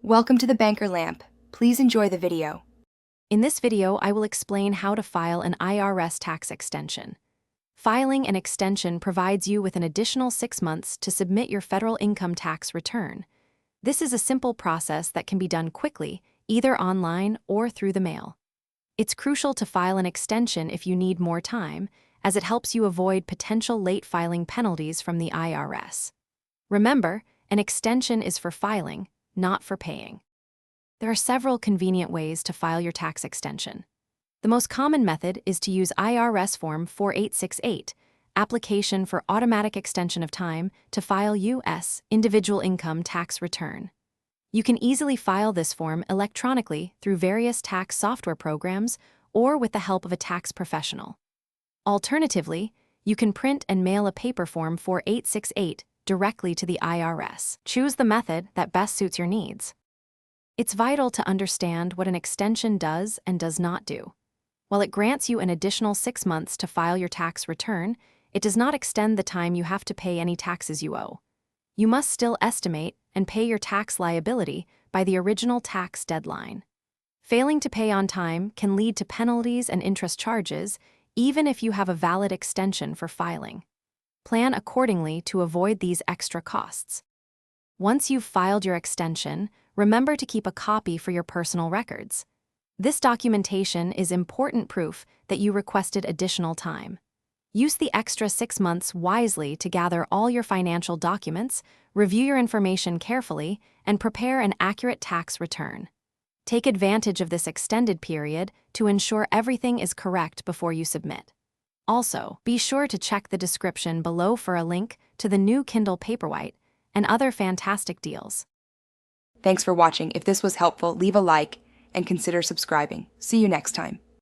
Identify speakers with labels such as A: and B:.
A: Welcome to the Banker Lamp. Please enjoy the video.
B: In this video, I will explain how to file an IRS tax extension. Filing an extension provides you with an additional 6 months to submit your federal income tax return. This is a simple process that can be done quickly, either online or through the mail. It's crucial to file an extension if you need more time, as it helps you avoid potential late filing penalties from the IRS. Remember, an extension is for filing, not for paying. There are several convenient ways to file your tax extension. The most common method is to use IRS Form 4868, Application for Automatic Extension of Time to File U.S. Individual Income Tax Return. You can easily file this form electronically through various tax software programs or with the help of a tax professional. Alternatively, you can print and mail a paper Form 4868 directly to the IRS. Choose the method that best suits your needs. It's vital to understand what an extension does and does not do. While it grants you an additional 6 months to file your tax return, it does not extend the time you have to pay any taxes you owe. You must still estimate and pay your tax liability by the original tax deadline. Failing to pay on time can lead to penalties and interest charges, even if you have a valid extension for filing. Plan accordingly to avoid these extra costs. Once you've filed your extension, remember to keep a copy for your personal records. This documentation is important proof that you requested additional time. Use the extra 6 months wisely to gather all your financial documents, review your information carefully, and prepare an accurate tax return. Take advantage of this extended period to ensure everything is correct before you submit. Also, be sure to check the description below for a link to the new Kindle Paperwhite and other fantastic deals.
A: Thanks for watching. If this was helpful, leave a like and consider subscribing. See you next time.